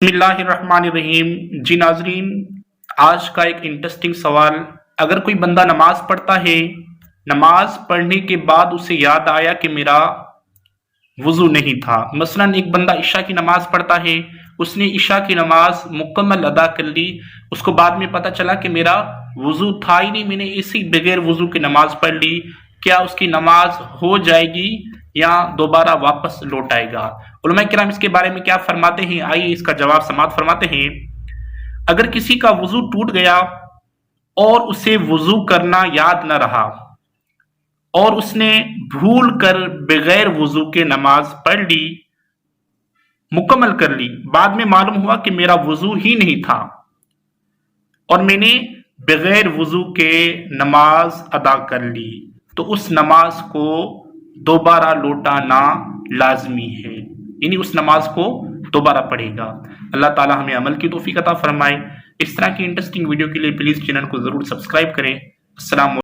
बिस्मिल्लाहिर्रहमानिर्रहीम। जी नाजरीन, आज का एक इंटरेस्टिंग सवाल। अगर कोई बंदा नमाज पढ़ता है, नमाज पढ़ने के बाद उसे याद आया कि मेरा वुजू नहीं था। मसलन एक बंदा इशा की नमाज पढ़ता है, उसने इशा की नमाज मुकम्मल अदा कर ली, उसको बाद में पता चला कि मेरा वुजू था ही नहीं, मैंने इसी बगैर वुजू की नमाज पढ़ ली। क्या उसकी नमाज हो जाएगी या दोबारा वापस लौट आएगा? उलमा किराम इसके बारे में क्या फरमाते हैं, आइए इसका जवाब समाअत फरमाते हैं। अगर किसी का वुजू टूट गया और उसे वुजू करना याद न रहा और उसने भूल कर बगैर वुजू के नमाज पढ़ ली, मुकम्मल कर ली, बाद में मालूम हुआ कि मेरा वुजू ही नहीं था और मैंने बगैर वुजू के नमाज अदा कर ली, तो उस नमाज को दोबारा लौटाना लाजमी है, यानी उस नमाज को दोबारा पढ़ेगा। अल्लाह ताला हमें अमल की तौफीक अता फरमाए। इस तरह की इंटरेस्टिंग वीडियो के लिए प्लीज चैनल को जरूर सब्सक्राइब करें। अस्सलाम